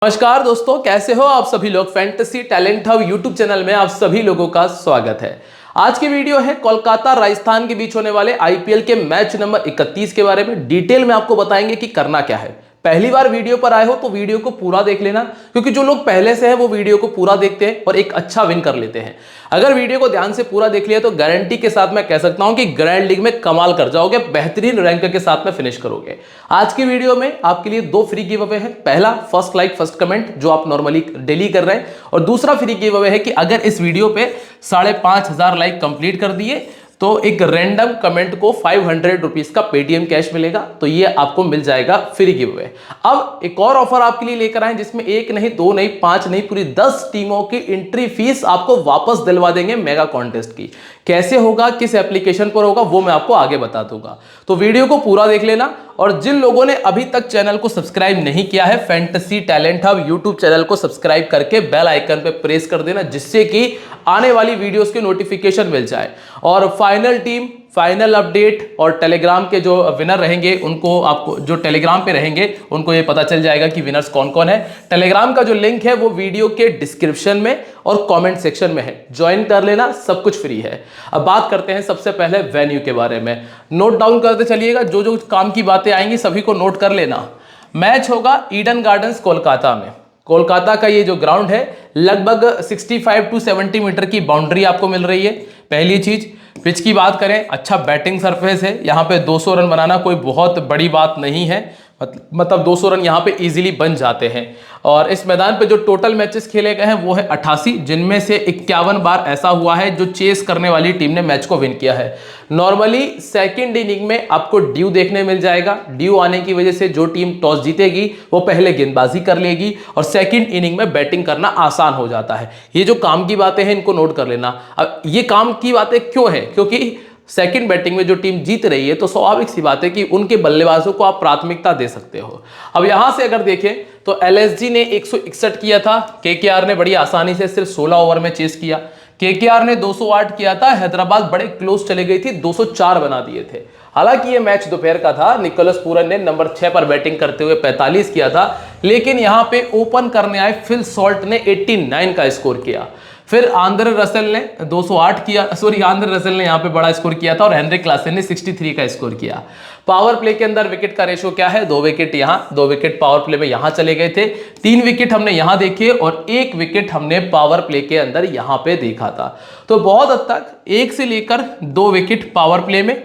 नमस्कार दोस्तों, कैसे हो आप सभी लोग। Fantasy talent hub YouTube channel में आप सभी लोगों का स्वागत है। आज की वीडियो है कोलकाता राजस्थान के बीच होने वाले आईपीएल के मैच नंबर 31 के बारे में। डिटेल में आपको बताएंगे कि करना क्या है। पहली बार वीडियो पर आए हो तो वीडियो को पूरा देख लेना, क्योंकि जो लोग पहले से हैं वो वीडियो को पूरा देखते हैं और एक अच्छा विन कर लेते हैं। अगर वीडियो को ध्यान से पूरा देख लिया तो गारंटी के साथ मैं कह सकता हूं कि ग्रैंड लीग में कमाल कर जाओगे, बेहतरीन रैंक के साथ में फिनिश करोगे। आज की वीडियो में आपके लिए दो फ्री गिव अवे है। पहला, फर्स्ट लाइक फर्स्ट कमेंट, जो आप नॉर्मली डेली कर रहे हैं, और दूसरा फ्री गिव अवे है कि अगर इस वीडियो पे 5,500 लाइक कंप्लीट कर दिए तो एक रैंडम कमेंट को 500 रुपीज का पेटीएम कैश मिलेगा। तो ये आपको मिल जाएगा फ्री गिव अवे। अब एक और ऑफर आपके लिए लेकर आए, जिसमें एक नहीं, दो नहीं, पांच नहीं, पूरी 10 टीमों की एंट्री फीस आपको वापस दिलवा देंगे मेगा कॉन्टेस्ट की। कैसे होगा, किस एप्लीकेशन पर होगा, वो मैं आपको आगे बता दूंगा। तो वीडियो को पूरा देख लेना। और जिन लोगों ने अभी तक चैनल को सब्सक्राइब नहीं किया है, fantasy talent hub YouTube channel को सब्सक्राइब करके बेल आइकन पे प्रेस कर देना, जिससे कि आने वाली वीडियोस की नोटिफिकेशन मिल जाए। और फाइनल टीम, फाइनल अपडेट और टेलीग्राम के जो विनर रहेंगे उनको, आपको जो टेलीग्राम पे रहेंगे उनको ये पता चल जाएगा कि विनर्स कौन कौन है। टेलीग्राम का जो लिंक है वो वीडियो के डिस्क्रिप्शन में और कमेंट सेक्शन में है, ज्वाइन कर लेना, सब कुछ फ्री है। अब बात करते हैं सबसे पहले वेन्यू के बारे में। नोट डाउन करते चलिएगा, जो जो काम की बातें आएंगी सभी को नोट कर लेना। मैच होगा ईडन गार्डन्स कोलकाता में। कोलकाता का ये जो ग्राउंड है, लगभग 65 to 70 मीटर की बाउंड्री आपको मिल रही है। पहली चीज, पिच की बात करें, अच्छा बैटिंग सरफेस है। यहाँ पे 200 रन बनाना कोई बहुत बड़ी बात नहीं है, मतलब 200 रन यहाँ पे इजीली बन जाते हैं। और इस मैदान पे जो टोटल मैचेस खेले गए हैं वो है 88, जिनमें से 51 बार ऐसा हुआ है जो चेस करने वाली टीम ने मैच को विन किया है। नॉर्मली सेकंड इनिंग में आपको ड्यू देखने मिल जाएगा। ड्यू आने की वजह से जो टीम टॉस जीतेगी वो पहले गेंदबाजी कर लेगी और सेकंड इनिंग में बैटिंग करना आसान हो जाता है। ये जो काम की बातें हैं इनको नोट कर लेना। अब ये काम की बातें क्यों है, क्योंकि सेकंड बैटिंग में जो टीम जीत रही है तो स्वाभाविक सी बात है कि उनके बल्लेबाजों को आप प्राथमिकता दे सकते हो। अब यहां से अगर देखें तो एलएसजी ने 161 किया था, केकेआर ने बड़ी आसानी से सिर्फ 16 ओवर में चेस किया। केकेआर ने 208 किया था, हैदराबाद बड़े क्लोज चले गई थी, 204 बना दिए थे। हालांकि ये मैच दोपहर का था। निकोलस पूरन ने नंबर 6 पर बैटिंग करते हुए 45 किया था, लेकिन यहां पे ओपन करने आए फिल सॉल्ट ने 89 का स्कोर किया। फिर आंद्रे रसेल ने 208 किया, आंद्रे रसेल ने यहाँ पे बड़ा स्कोर किया था, और हेनरिक क्लासन ने 63 का स्कोर किया। पावर प्ले के अंदर विकेट का रेशो क्या है, 2 विकेट यहाँ, 2 विकेट पावर प्ले में यहाँ चले गए थे, 3 विकेट हमने यहाँ देखे और 1 विकेट हमने पावर प्ले के अंदर यहाँ पे देखा था। तो बहुत हद तक 1 से लेकर 2 विकेट पावर प्ले में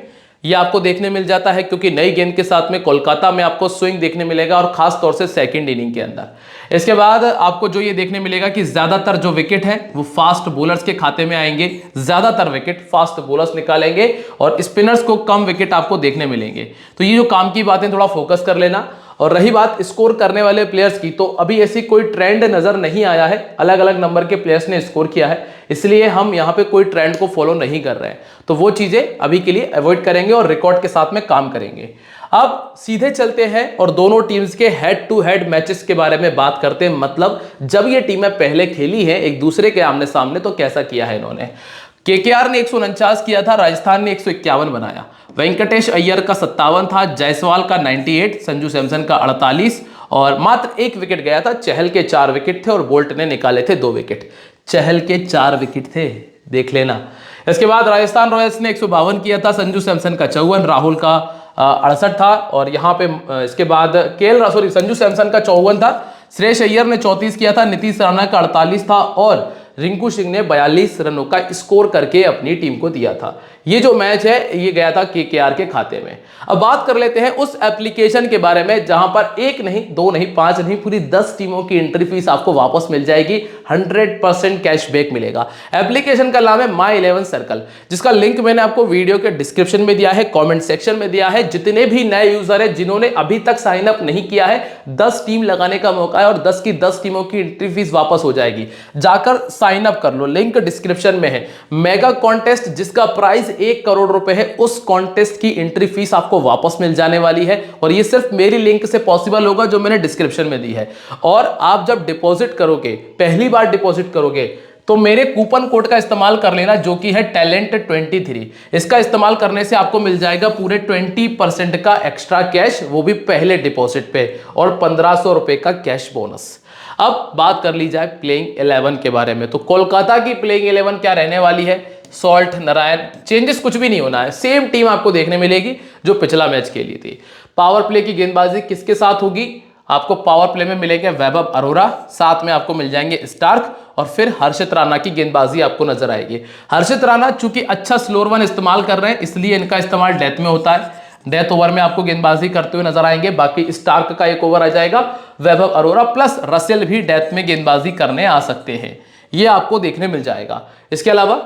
ये आपको देखने मिल जाता है, क्योंकि नई गेंद के साथ में कोलकाता में आपको स्विंग देखने मिलेगा, और खास तौर से सेकंड इनिंग के अंदर। इसके बाद आपको जो ये देखने मिलेगा कि ज्यादातर जो विकेट है वो फास्ट बॉलर्स के खाते में आएंगे। ज्यादातर विकेट फास्ट बॉलर्स निकालेंगे और स्पिनर्स को कम विकेट आपको देखने मिलेंगे। तो ये जो काम की बातें थोड़ा फोकस कर लेना। और रही बात स्कोर करने वाले प्लेयर्स की, तो अभी ऐसी कोई ट्रेंड नजर नहीं आया है। अलग अलग नंबर के प्लेयर्स ने स्कोर किया है, इसलिए हम यहां पे कोई ट्रेंड को फॉलो नहीं कर रहे हैं। तो वो चीजें अभी के लिए अवॉइड करेंगे और रिकॉर्ड के साथ में काम करेंगे। अब सीधे चलते हैं और दोनों टीम्स के हेड टू हेड मैचेस के बारे में बात करते हैं। मतलब जब ये टीमें पहले खेली हैं एक दूसरे के आमने सामने, तो कैसा किया है इन्होंने। केकेआर ने 149 किया था, राजस्थान ने 151 बनाया। वेंकटेश अय्यर का 57 था, जायसवाल का 98, संजू सैमसन का 48, और मात्र 1 विकेट गया था। चहल के 4 विकेट थे और बोल्ट ने निकाले थे 2 विकेट। चहल के 4 विकेट थे, देख लेना। इसके बाद राजस्थान रॉयल्स ने 152 किया था, संजू सैमसन का 54, राहुल का 68 था, और यहाँ पे इसके बाद संजू सैमसन का 54 था। श्रेयस अय्यर ने 34 किया था, नीतीश राणा का 48 था, और रिंकू सिंह ने 42 रनों का स्कोर करके अपनी टीम को दिया था। ये जो मैच है ये गया था केकेआर के खाते में। अब बात कर लेते हैं उस एप्लीकेशन के बारे में जहां पर 1 नहीं, 2 नहीं, 5 नहीं, पूरी 10 टीमों की एंट्री फीस आपको वापस मिल जाएगी। 100% कैशबैक मिलेगा। एप्लीकेशन का नाम है माई 11 सर्कल, जिसका लिंक मैंने आपको वीडियो के डिस्क्रिप्शन में दिया है, कॉमेंट सेक्शन में दिया है। जितने भी नए यूजर है जिन्होंने अभी तक साइन अप नहीं किया है, 10 टीम लगाने का मौका है और 10 की 10 टीमों की एंट्री फीस वापस हो जाएगी। जाकर साइन अप कर लो, लिंक डिस्क्रिप्शन में है। मेगा कॉन्टेस्ट जिसका प्राइस 1 करोड़ रुपए है, उस कॉन्टेस्ट की एंट्री फीस आपको वापस मिल जाने वाली है, और ये सिर्फ मेरी लिंक से पॉसिबल होगा जो मैंने डिस्क्रिप्शन में दी है। और आप जब डिपॉजिट करोगे, पहली बार डिपॉजिट करोगे, तो मेरे कूपन कोड का इस्तेमाल कर लेना, जो कि है टैलेंट23। इसका इस्तेमाल करने से आपको मिल जाएगा पूरे 20% का एक्स्ट्रा कैश, वो भी पहले डिपॉजिट पे, और 1500 रुपए का कैश बोनस। अब बात कर ली जाए प्लेइंग 11 के बारे में, तो कोलकाता की प्लेइंग 11 क्या रहने वाली है? सॉल्ट, नारायण, चेंजेस कुछ भी नहीं होना है, सेम टीम आपको देखने मिलेगी जो पिछला मैच खेली थी। पावर प्ले की गेंदबाजी किसके साथ होगी? आपको पावर प्ले में मिलेंगे वैभव अरोरा, साथ में आपको मिल जाएंगे स्टार्क, और फिर हर्षित राणा की गेंदबाजी आपको नजर आएगी। हर्षित राणा चूंकि अच्छा स्लोअर वन इस्तेमाल कर रहे हैं, इसलिए इनका इस्तेमाल डेथ में होता है, डेथ ओवर में आपको गेंदबाजी करते हुए नजर आएंगे। बाकी स्टार्क का एक ओवर आ जाएगा, वैभव अरोरा प्लस रसेल भी डेथ में गेंदबाजी करने आ सकते हैं, ये आपको देखने मिल जाएगा। इसके अलावा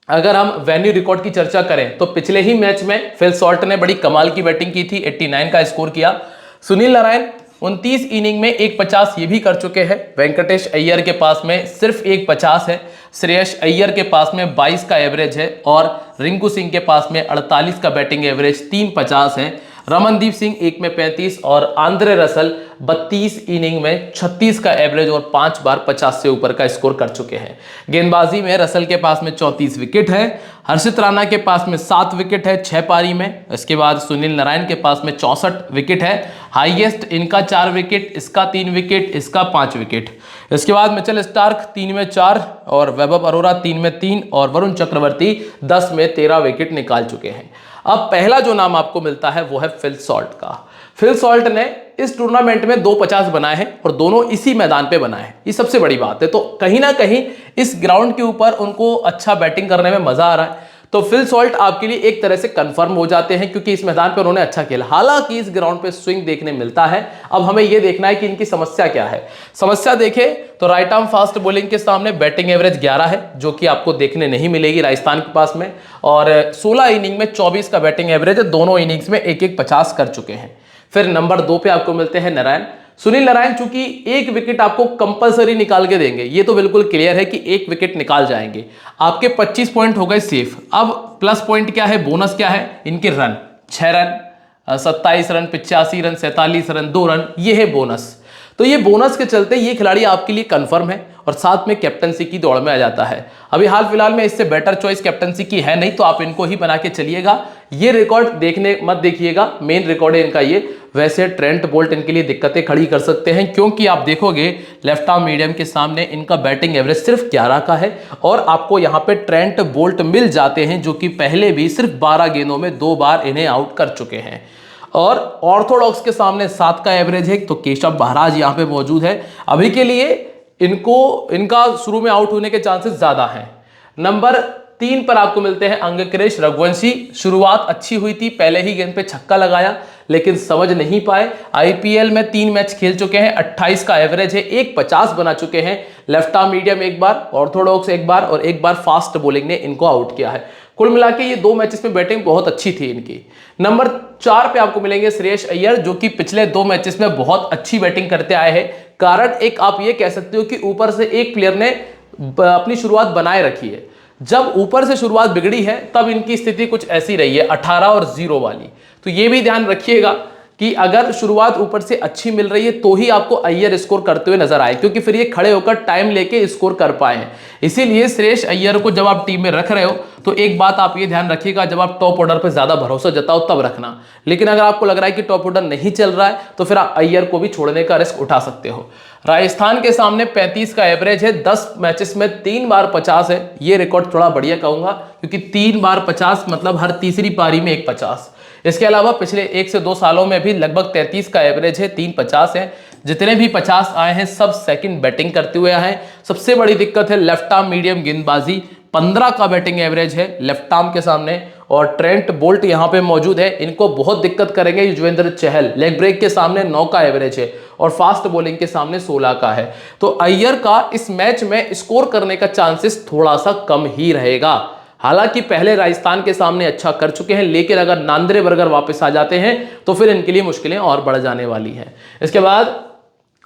अगर हम वेन्यू रिकॉर्ड की चर्चा करें तो पिछले ही मैच में फिल सॉल्ट ने बड़ी कमाल की बैटिंग की थी, 89 का स्कोर किया। सुनील नारायण 29 इनिंग में 150 ये भी कर चुके हैं। वेंकटेश अय्यर के पास में सिर्फ 150 है, श्रेयस अय्यर के पास में 22 का एवरेज है, और रिंकू सिंह के पास में 48 का बैटिंग एवरेज, 350 है। रमनदीप सिंह 1 में 35 और आंद्रे रसल 32 इनिंग में 36 का एवरेज और 5 बार 50 से ऊपर का स्कोर कर चुके हैं। गेंदबाजी में रसल के पास में 34 विकेट है, हर्षित राणा के पास में 7 विकेट है 6 पारी में। इसके बाद सुनील नारायण के पास में 64 विकेट है, हाईएस्ट इनका 4 विकेट, इसका 3 विकेट, इसका 5 विकेट। इसके बाद मिचेल स्टार्क 3 में 4 और वैभव अरोरा 3 में 3 और वरुण चक्रवर्ती 10 में 13 विकेट निकाल चुके हैं। अब पहला जो नाम आपको मिलता है वो है फिल सॉल्ट का। फिल सॉल्ट ने इस टूर्नामेंट में 250 बनाए हैं और दोनों इसी मैदान पे बनाए हैं, ये सबसे बड़ी बात है। तो कहीं ना कहीं इस ग्राउंड के ऊपर उनको अच्छा बैटिंग करने में मजा आ रहा है, तो फिल सॉल्ट आपके लिए एक तरह से कंफर्म हो जाते हैं क्योंकि इस मैदान पे उन्होंने अच्छा खेला। हालांकि इस ग्राउंड पे स्विंग देखने मिलता है, अब हमें यह देखना है कि इनकी समस्या क्या है। समस्या देखें तो राइट आर्म फास्ट बॉलिंग के सामने बैटिंग एवरेज 11 है, जो कि आपको देखने नहीं मिलेगी राजस्थान के पास में, और 16 इनिंग में 24 का बैटिंग एवरेज है, दोनों इनिंग्स में 1-1 50 कर चुके हैं। फिर नंबर 2 पे आपको मिलते हैं नारायण। सुनील नारायण चूंकि 1 विकेट आपको कंपलसरी निकाल के देंगे, ये तो बिल्कुल क्लियर है कि 1 विकेट निकाल जाएंगे, आपके 25 पॉइंट हो गए सेफ। अब प्लस पॉइंट क्या है, बोनस क्या है, इनके run 6 run, 27 run, 85 run, 47 run, 2 run, ये है बोनस। तो ये बोनस के चलते ये खिलाड़ी आपके लिए कंफर्म है और साथ में कैप्टनसी की दौड़ में आ जाता है। अभी हाल फिलहाल में इससे बेटर चॉइस कैप्टनसी की है नहीं, तो आप इनको ही बना के चलिएगा। ये रिकॉर्ड देखने मत देखिएगा, मेन रिकॉर्ड है इनका ये। वैसे ट्रेंट बोल्ट इनके लिए दिक्कतें खड़ी कर सकते हैं, क्योंकि आप देखोगे लेफ्ट आर्म मीडियम के सामने इनका बैटिंग एवरेज सिर्फ 11 का है, और आपको यहाँ पे ट्रेंट बोल्ट मिल जाते हैं जो कि पहले भी सिर्फ 12 गेंदों में 2 बार इन्हें आउट कर चुके हैं। और ऑर्थोडॉक्स के सामने 7 का एवरेज है, तो केशव महाराज यहाँ पे मौजूद है। अभी के लिए इनका शुरू में आउट होने के चांसेस ज्यादा हैं। नंबर 3 पर आपको मिलते हैं अंगक्रेश रघुवंशी। शुरुआत अच्छी हुई थी, पहले ही गेंद पे छक्का लगाया, लेकिन समझ नहीं पाए। आईपीएल में 3 मैच खेल चुके हैं, 28 का एवरेज है, 150 बना चुके हैं। लेफ्ट आर्म मीडियम एक बार, ऑर्थोडॉक्स एक बार और एक बार फास्ट बॉलिंग ने इनको आउट किया है। कुल मिला के ये 2 मैचेस में बैटिंग बहुत अच्छी थी इनकी। नंबर 4 पे आपको मिलेंगे श्रेयस अय्यर, जो कि पिछले 2 मैचेस में बहुत अच्छी बैटिंग करते आए हैं। कारण एक आप ये कह सकते हो कि ऊपर से एक प्लेयर ने अपनी शुरुआत बनाए रखी है। जब ऊपर से शुरुआत बिगड़ी है तब इनकी स्थिति कुछ ऐसी रही है, 18 और 0 वाली। तो ये भी ध्यान रखिएगा कि अगर शुरुआत ऊपर से अच्छी मिल रही है तो ही आपको अय्यर स्कोर करते हुए नजर आए, क्योंकि फिर ये खड़े होकर टाइम लेके स्कोर कर पाए हैं। इसीलिए श्रेयस अय्यर को जब आप टीम में रख रहे हो तो एक बात आप ये ध्यान रखिएगा, जब आप टॉप ऑर्डर पे ज्यादा भरोसा जताओ तब रखना। लेकिन अगर आपको लग रहा है कि टॉप ऑर्डर नहीं चल रहा है तो फिर आप अय्यर को भी छोड़ने का रिस्क उठा सकते हो। राजस्थान के सामने 35 का एवरेज है, 10 मैचेस में 3 बार 50 है। ये रिकॉर्ड थोड़ा बढ़िया कहूंगा, क्योंकि 3 बार 50 मतलब हर तीसरी पारी में एक 50। इसके अलावा पिछले 1 से 2 सालों में भी लगभग 33 का एवरेज है, 3 50 है। जितने भी 50 आए हैं सब सेकंड बैटिंग करते हुए आए हैं। सबसे बड़ी दिक्कत है लेफ्ट आर्म मीडियम गेंदबाजी, 15 का बैटिंग एवरेज है लेफ्ट आर्म के सामने, और ट्रेंट बोल्ट यहां पे मौजूद है, इनको बहुत दिक्कत करेंगे। युजवेंद्र चहल लेग ब्रेक के सामने 9 का एवरेज है और फास्ट बॉलिंग के सामने 16 का है। तो अय्यर का इस मैच में स्कोर करने का चांसेस थोड़ा सा कम ही रहेगा। हालांकि पहले राजस्थान के सामने अच्छा कर चुके हैं, लेकिन अगर नांद्रे बर्गर वापस आ जाते हैं तो फिर इनके लिए मुश्किलें और बढ़ जाने वाली हैं। इसके बाद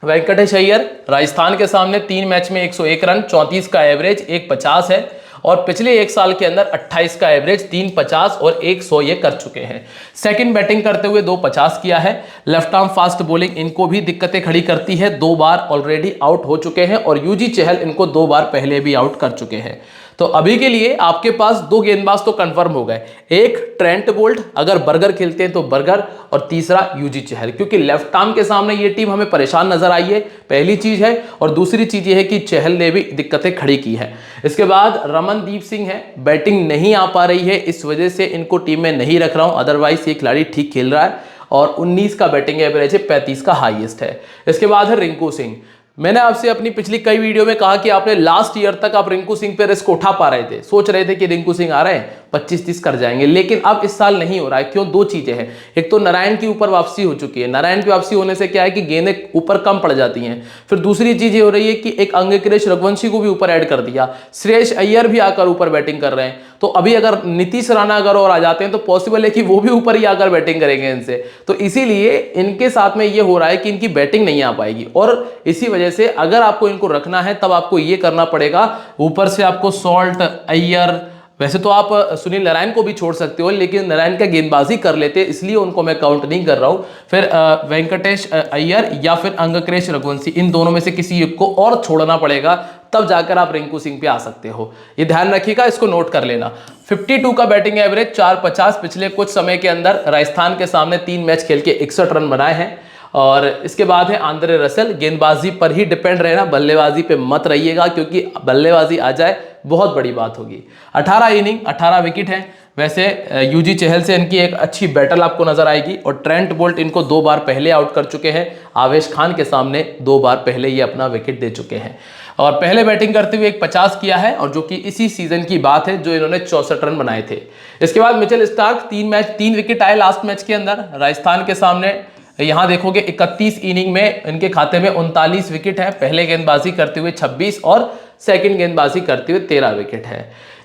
वेंकटेश अय्यर राजस्थान के सामने 3 मैच में 101 रन, 34 का एवरेज, 150 है, और पिछले 1 साल के अंदर 28 का एवरेज, 3 50 और 100 ये कर चुके हैं। सेकंड बैटिंग करते हुए 2 50 किया है। लेफ्ट आर्म फास्ट बॉलिंग इनको भी दिक्कतें खड़ी करती है, 2 बार ऑलरेडी आउट हो चुके हैं, और यूजी चहल इनको 2 बार पहले भी आउट कर चुके हैं। तो अभी के लिए आपके पास दो गेंदबाज तो कंफर्म हो गए, एक ट्रेंट बोल्ट अगर बर्गर खेलते हैं तो बर्गर, और तीसरा यूजी चहल, क्योंकि लेफ्ट आर्म के सामने ये टीम हमें परेशान नजर आई है, पहली चीज है। और दूसरी चीज ये है कि चहल ने भी दिक्कतें खड़ी की है। इसके बाद रमनदीप सिंह है, बैटिंग नहीं आ पा रही है, इस वजह से इनको टीम में नहीं रख रहा हूं, अदरवाइज ये खिलाड़ी ठीक खेल रहा है और 19 का बैटिंग एवरेज है, 35 का हाईएस्ट है। इसके बाद है रिंकू सिंह। मैंने आपसे अपनी पिछली कई वीडियो में कहा कि आपने लास्ट ईयर तक आप रिंकू सिंह पे रिस्क उठा पा रहे थे, सोच रहे थे कि रिंकू सिंह आ रहे हैं 25-30 कर जाएंगे, लेकिन अब इस साल नहीं हो रहा है। क्यों? दो चीजें हैं, एक तो नारायण की ऊपर वापसी हो चुकी है, नारायण की वापसी होने से क्या है कि गेंदें ऊपर कम पड़ जाती हैं। फिर दूसरी चीज ये हो रही है कि एक अंगक्रेश रघुवंशी को भी ऊपर ऐड कर दिया, श्रेयस अय्यर भी आकर ऊपर बैटिंग कर रहे हैं, तो अभी अगर नीतीश राणा अगर और आ जाते हैं तो पॉसिबल है कि वो भी ऊपर ही आकर बैटिंग करेंगे इनसे, तो इसीलिए इनके साथ में ये हो रहा है कि इनकी बैटिंग नहीं आ पाएगी। और इसी वजह से अगर आपको इनको रखना है तब आपको ये करना पड़ेगा, ऊपर से आपको सॉल्ट, अय्यर, वैसे तो आप सुनील नारायण को भी छोड़ सकते हो, लेकिन नारायण का गेंदबाजी कर लेते इसलिए उनको मैं काउंट नहीं कर रहा हूं। फिर वेंकटेश अय्यर या फिर अंगक्रेश रघुवंशी, इन दोनों में से किसी एक को और छोड़ना पड़ेगा, तब जाकर आप रिंकू सिंह पे आ सकते हो। ये ध्यान रखिएगा, इसको नोट कर लेना। 52 का बैटिंग एवरेज, 450 पिछले कुछ समय के अंदर राजस्थान के सामने 3 मैच खेल के 61 रन बनाए हैं। और इसके बाद है आंद्रे रसेल, गेंदबाजी पर ही डिपेंड रहना, बल्लेबाजी पे मत रहिएगा, क्योंकि बल्लेबाजी आ जाए बहुत बड़ी बात होगी। 18 इनिंग 18 विकेट हैं। वैसे यूजी चहल से इनकी एक अच्छी बैटल आपको नजर आएगी, और ट्रेंट बोल्ट इनको 2 बार पहले आउट कर चुके हैं, आवेश खान के सामने 2 बार पहले ये अपना विकेट दे चुके हैं। और पहले बैटिंग करते हुए एक 50 किया है, और जो कि इसी सीजन की बात है जो इन्होंने 64 रन बनाए थे। इसके बाद मिचेल स्टार्क, 3 विकेट आए लास्ट मैच के अंदर राजस्थान के सामने। यहां देखोगे 31 इनिंग में इनके खाते में 39 विकेट है, पहले गेंदबाजी करते हुए 26 और सेकंड गेंदबाजी करते हुए 13 विकेट है।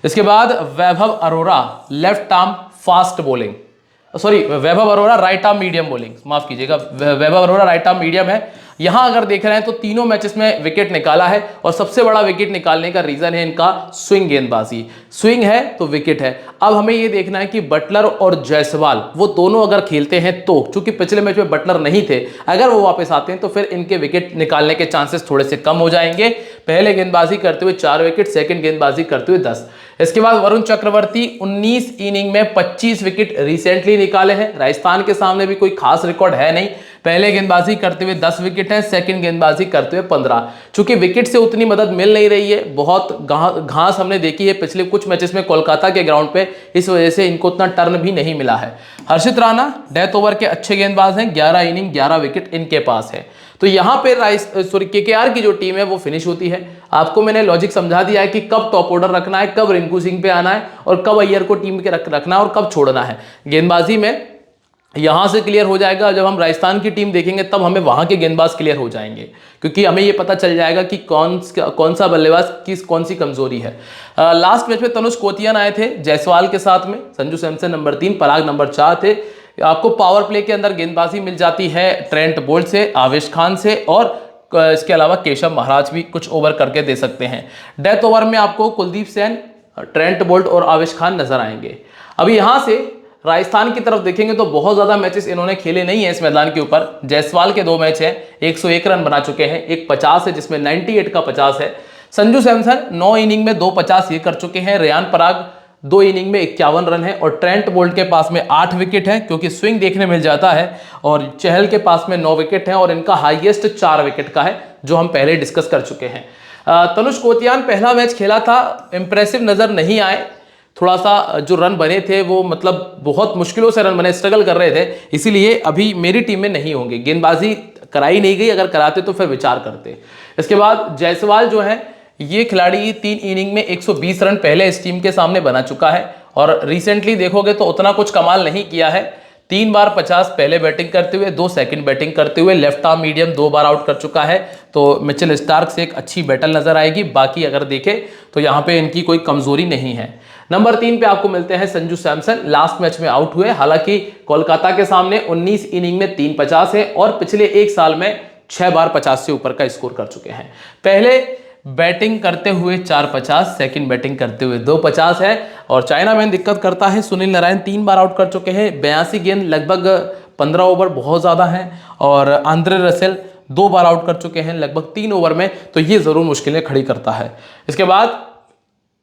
इसके बाद Vaibhav Arora, left arm fast bowling, sorry Vaibhav Arora right arm medium bowling, माफ कीजिएगा, Vaibhav Arora right arm medium है। यहां अगर देख रहे हैं तो तीनों मैचेस में विकेट निकाला है, और सबसे बड़ा विकेट निकालने का रीजन है इनका स्विंग गेंदबाजी, स्विंग है तो विकेट है। अब हमें यह देखना है कि बटलर और जायसवाल वो दोनों अगर खेलते हैं तो, चूंकि पिछले मैच में बटलर नहीं थे, अगर वो वापस आते हैं तो फिर इनके विकेट निकालने के चांसेस थोड़े से कम हो जाएंगे। पहले गेंदबाजी करते हुए 4 विकेट, सेकंड गेंदबाजी करते हुए 10। इसके बाद वरुण चक्रवर्ती, 19 इनिंग में 25 विकेट रिसेंटली निकाले हैं, राजस्थान के सामने भी कोई खास रिकॉर्ड है नहीं, पहले गेंदबाजी करते हुए 10 विकेट है, सेकंड गेंदबाजी करते हुए 15। चूंकि विकेट से उतनी मदद मिल नहीं रही है, बहुत घास हमने देखी है पिछले कुछ मैचेस में कोलकाता के ग्राउंड पे, इस वजह से इनको उतना टर्न भी नहीं मिला है। हर्षित राणा डेथ ओवर के अच्छे गेंदबाज हैं, 11 इनिंग 11 विकेट इनके पास है। तो यहां पे केकेआर की जो टीम है वो फिनिश होती है। आपको मैंने लॉजिक समझा दिया है कि कब टॉप ऑर्डर रखना है, कब रिंकू सिंह पे आना है, और कब अय्यर को टीम के रखना है और कब छोड़ना है। गेंदबाजी में यहां से क्लियर हो जाएगा, जब हम राजस्थान की टीम देखेंगे तब हमें वहां के गेंदबाज क्लियर हो जाएंगे, क्योंकि हमें यह पता चल जाएगा कि कौन सा बल्लेबाज कौन सी कमजोरी है। लास्ट मैच में तनुष कोतियान आए थे जायसवाल के साथ में, संजू सैमसन नंबर 3, पराग नंबर 4 थे। आपको पावर प्ले के अंदर गेंदबाजी मिल जाती है ट्रेंट बोल्ट से, आवेश खान से, और इसके अलावा केशव महाराज भी कुछ ओवर करके दे सकते हैं। डेथ ओवर में आपको कुलदीप सेन, ट्रेंट बोल्ट और आवेश खान नजर आएंगे। अभी यहां से राजस्थान की तरफ देखेंगे तो बहुत ज्यादा मैचेस इन्होंने खेले नहीं है इस मैदान के ऊपर। जायसवाल के 2 मैच हैं, 101 रन बना चुके हैं, एक 50 है जिसमें 98 का 50 है। संजू सैमसन 9 इनिंग में 2 50 ये कर चुके हैं। रेयान पराग 2 इनिंग में 51 रन है, और ट्रेंट बोल्ट के पास में 8 विकेट है, क्योंकि स्विंग देखने मिल जाता है, और चहल के पास में 9 विकेट है, और इनका हाईएस्ट 4 विकेट का है, जो हम पहले डिस्कस कर चुके हैं। तनुष कोतियान पहला मैच खेला था, इंप्रेसिव नजर नहीं आए, थोड़ा सा जो रन बने थे वो मतलब बहुत मुश्किलों से रन बने, स्ट्रगल कर रहे थे, इसीलिए अभी मेरी टीम में नहीं होंगे। गेंदबाजी कराई नहीं गई, अगर कराते तो फिर विचार करते। इसके बाद जायसवाल जो है, ये खिलाड़ी 3 इनिंग में 120 रन पहले इस टीम के सामने बना चुका है, और रिसेंटली देखोगे तो उतना कुछ कमाल नहीं किया है। 3 बार 50 पहले बैटिंग करते हुए, 2 सेकंड बैटिंग करते हुए, लेफ्ट आर्म मीडियम 2 बार आउट कर चुका है। तो मिचेल स्टार्क से एक अच्छी बैटल नजर आएगी। बाकी अगर देखें तो यहाँ पे इनकी कोई कमजोरी नहीं है। नंबर 3 पे आपको मिलते हैं संजू सैमसन, लास्ट मैच में आउट हुए, हालांकि कोलकाता के सामने 19 इनिंग में 3 50 है, और पिछले 1 साल में 6 बार 50 से ऊपर का स्कोर कर चुके हैं। पहले बैटिंग करते हुए 4 50, सेकंड बैटिंग करते हुए 2 50 है, और चाइना मैन दिक्कत करता है। सुनील नारायण 3 बार आउट कर चुके हैं, 82 गेंद लगभग 15 ओवर बहुत ज्यादा है, और आंद्रे रसेल 2 बार आउट कर चुके हैं लगभग 3 ओवर में, तो ये जरूर मुश्किलें खड़ी करता है। इसके बाद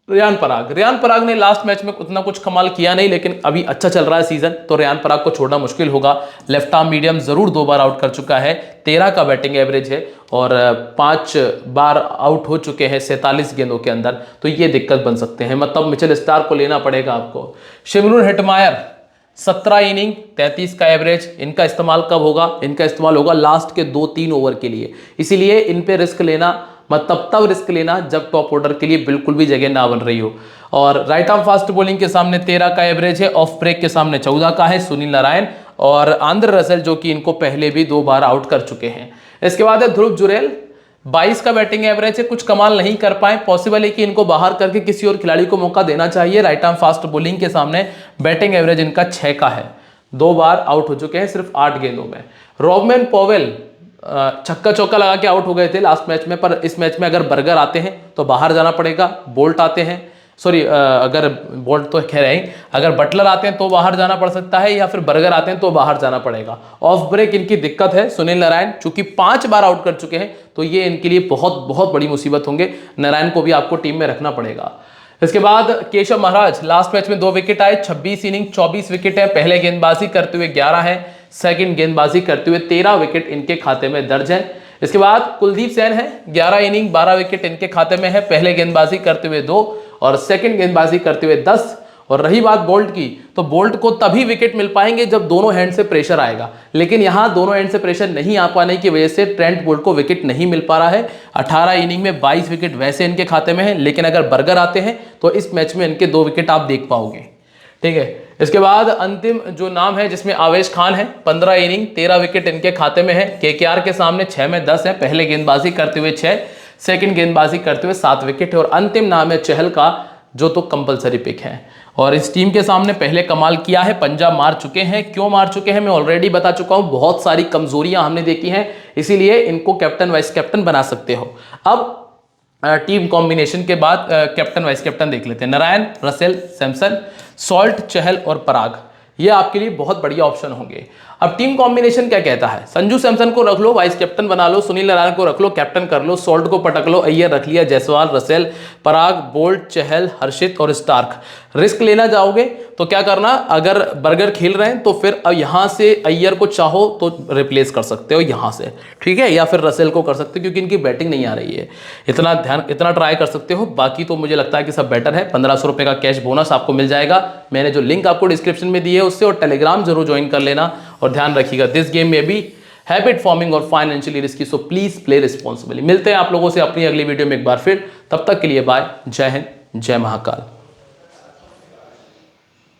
रियान पराग ने लास्ट मैच में उतना कुछ कमाल किया नहीं, लेकिन अभी अच्छा चल रहा है सीजन, तो रियान पराग को छोड़ना मुश्किल होगा। लेफ्ट आर्म मीडियम जरूर 2 बार आउट कर चुका है, 13 का बैटिंग एवरेज है और 5 बार आउट हो चुके हैं 47 गेंदों के अंदर, तो ये दिक्कत बन सकते हैं। मतलब मिचेल स्टार्क को लेना पड़ेगा आपको। शिमरून हेटमायर 17 इनिंग 33 का एवरेज, इनका इस्तेमाल कब होगा? इनका इस्तेमाल होगा लास्ट के 2-3 ओवर के लिए, इसीलिए इन पे रिस्क लेना, मतलब तब रिस्क लेना जब टॉप ऑर्डर के लिए बिल्कुल भी जगह ना बन रही हो। और राइट आर्म फास्ट बॉलिंग के सामने 13 का एवरेज है, ऑफ ब्रेक के सामने 14 का है सुनील नारायण और आंद्रे रसेल, जो कि इनको पहले भी 2 बार आउट कर चुके हैं। इसके बाद है ध्रुव जुरैल, 22 का बैटिंग एवरेज है, कुछ कमाल नहीं कर पाए, पॉसिबल है कि इनको बाहर करके किसी और खिलाड़ी को मौका देना चाहिए। राइट आर्म फास्ट बॉलिंग के सामने बैटिंग एवरेज इनका 6 का है, 2 बार आउट हो चुके हैं सिर्फ 8 गेंदों में। रॉबमैन पॉवेल छक्का चौका लगा के आउट हो गए थे लास्ट मैच में, पर इस मैच में अगर बर्गर आते हैं तो बाहर जाना पड़ेगा, बोल्ट आते हैं, सॉरी अगर बोल्ट तो खैर है, अगर बटलर आते हैं तो बाहर जाना पड़ सकता है, या फिर बर्गर आते हैं तो बाहर जाना पड़ेगा। ऑफ ब्रेक इनकी दिक्कत है। सुनील नारायण चूंकि 5 बार आउट कर चुके हैं, तो ये इनके लिए बहुत बहुत बड़ी मुसीबत होंगे, नारायण को भी आपको टीम में रखना पड़ेगा। इसके बाद केशव महाराज, लास्ट मैच में 2 विकेट आए, 26 इनिंग 24 विकेट है, पहले गेंदबाजी करते हुए 11 है, सेकंड गेंदबाजी करते हुए 13 विकेट इनके खाते में दर्ज है। इसके बाद कुलदीप सेन है, 11 इनिंग 12 विकेट इनके खाते में है, पहले गेंदबाजी करते हुए 2 और सेकंड गेंदबाजी करते हुए 10। और रही बात बोल्ट की, तो बोल्ट को तभी विकेट मिल पाएंगे जब दोनों हैंड से प्रेशर आएगा, लेकिन यहां दोनों हैंड से प्रेशर नहीं आ पाने की वजह से ट्रेंट बोल्ट को विकेट नहीं मिल पा रहा है। 18 इनिंग में 22 विकेट वैसे इनके खाते में है, लेकिन अगर बर्गर आते हैं तो इस मैच में इनके 2 विकेट आप देख पाओगे। ठीक है, इसके बाद अंतिम जो नाम है जिसमें आवेश खान है, 15 इनिंग 13 विकेट इनके खाते में है, केकेआर के सामने 6 में 10 है, पहले गेंदबाजी करते हुए 6, सेकंड गेंदबाजी करते हुए 7 विकेट है। और अंतिम नाम है चहल का, जो तो कंपलसरी पिक है और इस टीम के सामने पहले कमाल किया है, पंजाब मार चुके हैं। क्यों मार चुके हैं मैं ऑलरेडी बता चुका हूं, बहुत सारी कमजोरियां हमने देखी हैं, इसीलिए इनको कैप्टन वाइस कैप्टन बना सकते हो। अब टीम कॉम्बिनेशन के बाद कैप्टन वाइस कैप्टन देख लेते हैं। नारायण, रसेल, सैमसन, सॉल्ट, चहल और पराग, ये आपके लिए बहुत बढ़िया ऑप्शन होंगे। अब टीम कॉम्बिनेशन क्या कहता है? संजू सैमसन को रख लो, वाइस कैप्टन बना लो, सुनील नारायण को रख लो, कैप्टन कर लो, सॉल्ट को पटक लो, अय्यर रख लिया, जायसवाल, रसेल, पराग, बोल्ट, चहल, हर्षित और स्टार्क। रिस्क लेना चाहोगे तो क्या करना, अगर बर्गर खेल रहे हैं तो फिर अब यहां से अय्यर को चाहो तो रिप्लेस कर सकते हो यहां से, ठीक है, या फिर रसेल को कर सकते हो क्योंकि इनकी बैटिंग नहीं आ रही है। इतना ट्राई कर सकते हो। बाकी तो मुझे लगता है कि सब बेटर है। 1500 रुपये का कैश बोनस आपको मिल जाएगा, मैंने जो लिंक आपको डिस्क्रिप्शन में दी है उससे, और टेलीग्राम जरूर ज्वाइन कर लेना। और ध्यान रखिएगा, दिस गेम में भी हैबिट फॉर्मिंग और financially risky, so please play responsibly. मिलते हैं आप लोगों से अपनी अगली वीडियो में एक बार फिर, तब तक के लिए बाय, जय हिंद, जय महाकाल।